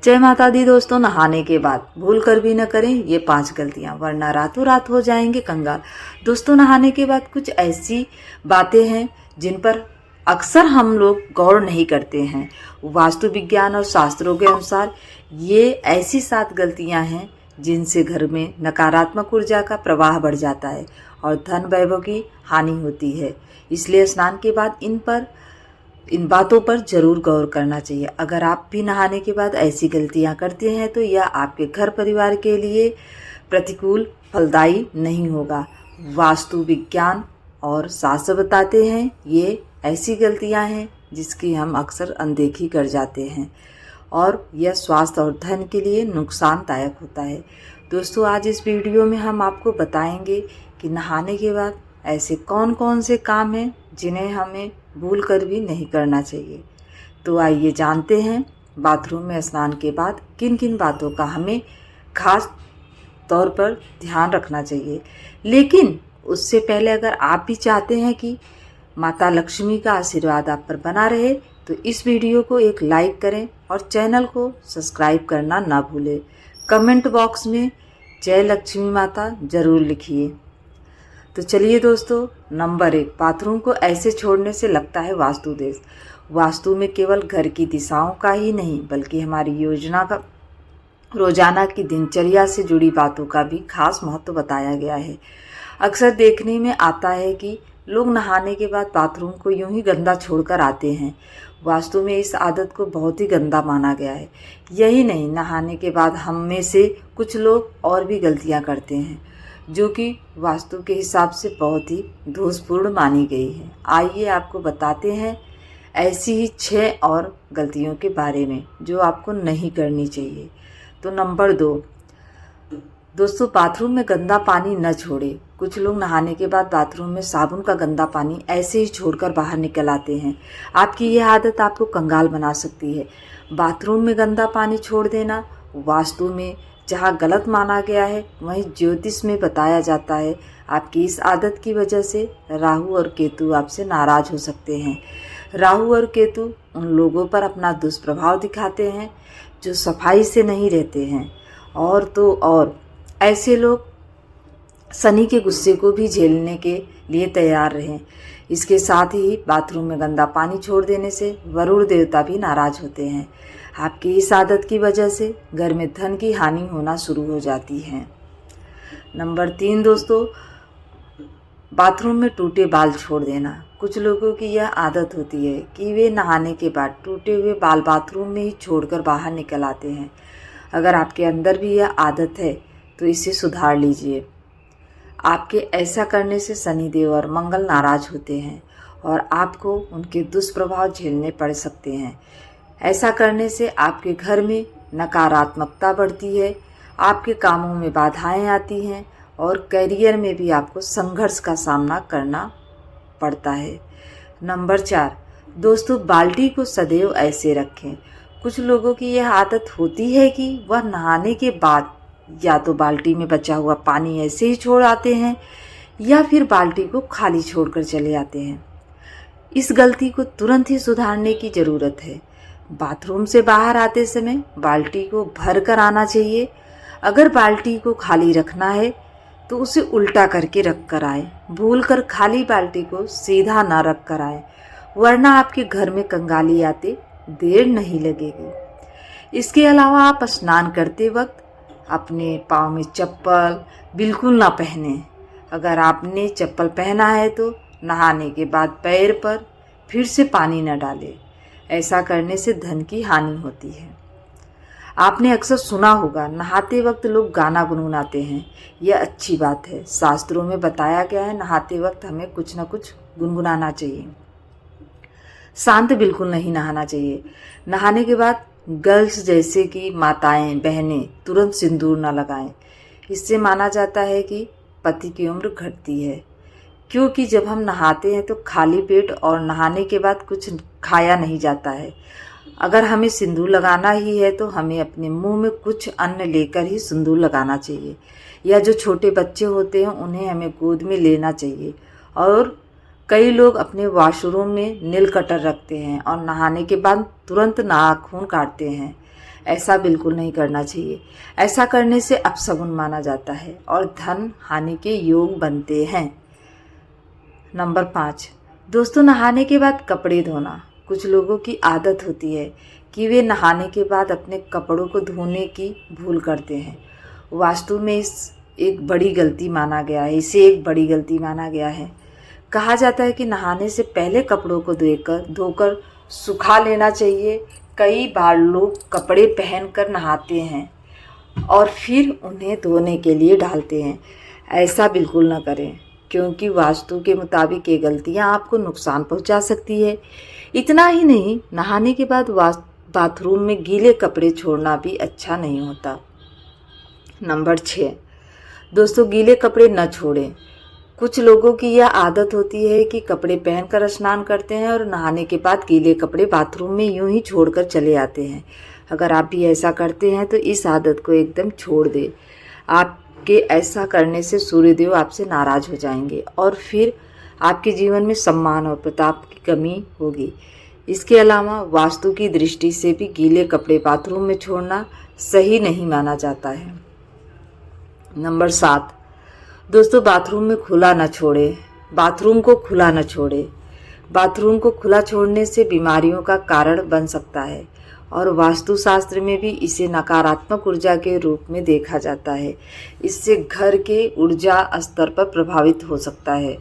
जय माता दी दोस्तों। नहाने के बाद भूल कर भी न करें ये 5 गलतियां, वरना रातों रात हो जाएंगे कंगाल। दोस्तों, नहाने के बाद कुछ ऐसी बातें हैं जिन पर अक्सर हम लोग गौर नहीं करते हैं। वास्तु विज्ञान और शास्त्रों के अनुसार ये ऐसी 7 गलतियां हैं जिनसे घर में नकारात्मक ऊर्जा का प्रवाह बढ़ जाता है और धन वैभव की हानि होती है। इसलिए स्नान के बाद इन बातों पर जरूर गौर करना चाहिए। अगर आप भी नहाने के बाद ऐसी गलतियां करते हैं तो यह आपके घर परिवार के लिए प्रतिकूल फलदायी नहीं होगा। वास्तु विज्ञान और शास्त्र बताते हैं ये ऐसी गलतियां हैं जिसकी हम अक्सर अनदेखी कर जाते हैं और यह स्वास्थ्य और धन के लिए नुकसानदायक होता है। दोस्तों, आज इस वीडियो में हम आपको बताएंगे कि नहाने के बाद ऐसे कौन कौन से काम हैं जिन्हें हमें भूल कर भी नहीं करना चाहिए। तो आइए जानते हैं बाथरूम में स्नान के बाद किन किन बातों का हमें खास तौर पर ध्यान रखना चाहिए। लेकिन उससे पहले अगर आप भी चाहते हैं कि माता लक्ष्मी का आशीर्वाद आप पर बना रहे तो इस वीडियो को एक लाइक करें और चैनल को सब्सक्राइब करना ना भूलें। कमेंट बॉक्स में जय लक्ष्मी माता जरूर लिखिए। तो चलिए दोस्तों, नंबर 1, बाथरूम को ऐसे छोड़ने से लगता है वास्तु दोष। वास्तु में केवल घर की दिशाओं का ही नहीं बल्कि हमारी रोजाना की दिनचर्या से जुड़ी बातों का भी खास महत्व बताया गया है। अक्सर देखने में आता है कि लोग नहाने के बाद बाथरूम को यूं ही गंदा छोड़कर आते हैं। वास्तु में इस आदत को बहुत ही गंदा माना गया है। यही नहीं, नहाने के बाद हम में से कुछ लोग और भी गलतियां करते हैं जो कि वास्तु के हिसाब से बहुत ही दोषपूर्ण मानी गई है। आइए आपको बताते हैं ऐसी ही 6 और गलतियों के बारे में जो आपको नहीं करनी चाहिए। तो नंबर 2, दोस्तों, बाथरूम में गंदा पानी न छोड़े। कुछ लोग नहाने के बाद बाथरूम में साबुन का गंदा पानी ऐसे ही छोड़कर बाहर निकल आते हैं। आपकी यह आदत आपको कंगाल बना सकती है। बाथरूम में गंदा पानी छोड़ देना वास्तु में जहाँ गलत माना गया है वहीं ज्योतिष में बताया जाता है। आपकी इस आदत की वजह से राहु और केतु आपसे नाराज हो सकते हैं। राहु और केतु उन लोगों पर अपना दुष्प्रभाव दिखाते हैं जो सफाई से नहीं रहते हैं। और तो और ऐसे लोग शनि के गुस्से को भी झेलने के लिए तैयार रहें। इसके साथ ही बाथरूम में गंदा पानी छोड़ देने से वरुण देवता भी नाराज होते हैं। आपकी इस आदत की वजह से घर में धन की हानि होना शुरू हो जाती है। नंबर 3, दोस्तों, बाथरूम में टूटे बाल छोड़ देना। कुछ लोगों की यह आदत होती है कि वे नहाने के बाद टूटे हुए बाल बाथरूम में ही छोड़कर बाहर निकल आते हैं। अगर आपके अंदर भी यह आदत है तो इसे सुधार लीजिए। आपके ऐसा करने से शनिदेव और मंगल नाराज होते हैं और आपको उनके दुष्प्रभाव झेलने पड़ सकते हैं। ऐसा करने से आपके घर में नकारात्मकता बढ़ती है, आपके कामों में बाधाएं आती हैं और करियर में भी आपको संघर्ष का सामना करना पड़ता है। नंबर 4, दोस्तों, बाल्टी को सदैव ऐसे रखें। कुछ लोगों की यह आदत होती है कि वह नहाने के बाद या तो बाल्टी में बचा हुआ पानी ऐसे ही छोड़ आते हैं या फिर बाल्टी को खाली छोड़कर चले आते हैं। इस गलती को तुरंत ही सुधारने की ज़रूरत है। बाथरूम से बाहर आते समय बाल्टी को भर कर आना चाहिए। अगर बाल्टी को खाली रखना है तो उसे उल्टा करके रख कर आए। भूलकर खाली बाल्टी को सीधा ना रख कर आए, वरना आपके घर में कंगाली आते देर नहीं लगेगी। इसके अलावा आप स्नान करते वक्त अपने पाँव में चप्पल बिल्कुल ना पहने। अगर आपने चप्पल पहना है तो नहाने के बाद पैर पर फिर से पानी न डालें। ऐसा करने से धन की हानि होती है। आपने अक्सर सुना होगा नहाते वक्त लोग गाना गुनगुनाते हैं। यह अच्छी बात है। शास्त्रों में बताया गया है नहाते वक्त हमें कुछ न कुछ गुनगुनाना चाहिए। शांत बिल्कुल नहीं नहाना चाहिए। नहाने के बाद गर्ल्स जैसे कि माताएं बहनें तुरंत सिंदूर न लगाएं। इससे माना जाता है कि पति की उम्र घटती है, क्योंकि जब हम नहाते हैं तो खाली पेट और नहाने के बाद कुछ खाया नहीं जाता है। अगर हमें सिंदूर लगाना ही है तो हमें अपने मुंह में कुछ अन्न लेकर ही सिंदूर लगाना चाहिए। या जो छोटे बच्चे होते हैं उन्हें हमें गोद में लेना चाहिए। और कई लोग अपने वॉशरूम में नेल कटर रखते हैं और नहाने के बाद तुरंत नाखून काटते हैं। ऐसा बिल्कुल नहीं करना चाहिए। ऐसा करने से अपशगुन माना जाता है और धन हानि के योग बनते हैं। नंबर 5, दोस्तों नहाने के बाद कपड़े धोना। कुछ लोगों की आदत होती है कि वे नहाने के बाद अपने कपड़ों को धोने की भूल करते हैं। वास्तु में इसे एक बड़ी गलती माना गया है। कहा जाता है कि नहाने से पहले कपड़ों को धोकर सुखा लेना चाहिए। कई बार लोग कपड़े पहनकर नहाते हैं और फिर उन्हें धोने के लिए डालते हैं। ऐसा बिल्कुल न करें, क्योंकि वास्तु के मुताबिक ये गलतियाँ आपको नुकसान पहुंचा सकती है। इतना ही नहीं, नहाने के बाद बाथरूम में गीले कपड़े छोड़ना भी अच्छा नहीं होता। नंबर 6, दोस्तों गीले कपड़े न छोड़ें। कुछ लोगों की यह आदत होती है कि कपड़े पहनकर स्नान करते हैं और नहाने के बाद गीले कपड़े बाथरूम में यूं ही छोड़कर चले आते हैं। अगर आप भी ऐसा करते हैं तो इस आदत को एकदम छोड़ दें। आपके ऐसा करने से सूर्यदेव आपसे नाराज हो जाएंगे और फिर आपके जीवन में सम्मान और प्रताप की कमी होगी। इसके अलावा वास्तु की दृष्टि से भी गीले कपड़े बाथरूम में छोड़ना सही नहीं माना जाता है। नंबर 7, दोस्तों बाथरूम को खुला न छोड़े। बाथरूम को खुला छोड़ने से बीमारियों का कारण बन सकता है और वास्तुशास्त्र में भी इसे नकारात्मक ऊर्जा के रूप में देखा जाता है। इससे घर के ऊर्जा स्तर पर प्रभावित हो सकता है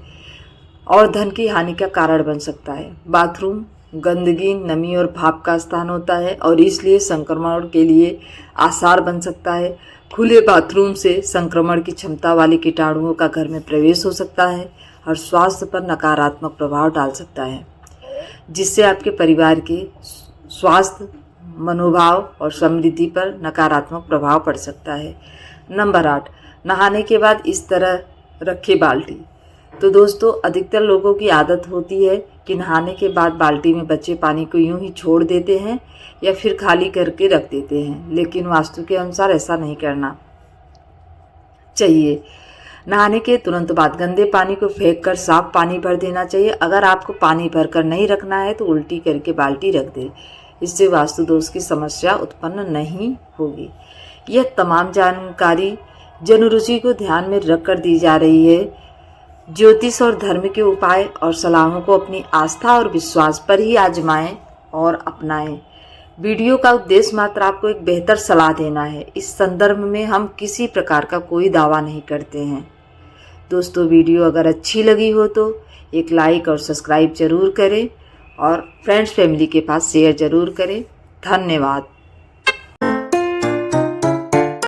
और धन की हानि का कारण बन सकता है। बाथरूम गंदगी, नमी और भाप का स्थान होता है और इसलिए संक्रमण के लिए आसार बन सकता है। खुले बाथरूम से संक्रमण की क्षमता वाले कीटाणुओं का घर में प्रवेश हो सकता है और स्वास्थ्य पर नकारात्मक प्रभाव डाल सकता है, जिससे आपके परिवार के स्वास्थ्य, मनोभाव और समृद्धि पर नकारात्मक प्रभाव पड़ सकता है। नंबर 8, नहाने के बाद इस तरह रखे बाल्टी। तो दोस्तों अधिकतर लोगों की आदत होती है कि नहाने के बाद बाल्टी में बचे पानी को यूं ही छोड़ देते हैं या फिर खाली करके रख देते हैं, लेकिन वास्तु के अनुसार ऐसा नहीं करना चाहिए। नहाने के तुरंत बाद गंदे पानी को फेंक कर साफ पानी भर देना चाहिए। अगर आपको पानी भरकर नहीं रखना है तो उल्टी करके बाल्टी रख दें। इससे वास्तु दोष की समस्या उत्पन्न नहीं होगी। यह तमाम जानकारी जनरुचि को ध्यान में रखकर दी जा रही है। ज्योतिष और धर्म के उपाय और सलाहों को अपनी आस्था और विश्वास पर ही आजमाएं और अपनाएं। वीडियो का उद्देश्य मात्र आपको एक बेहतर सलाह देना है। इस संदर्भ में हम किसी प्रकार का कोई दावा नहीं करते हैं। दोस्तों वीडियो अगर अच्छी लगी हो तो एक लाइक और सब्सक्राइब जरूर करें और फ्रेंड्स फैमिली के पास शेयर जरूर करें। धन्यवाद।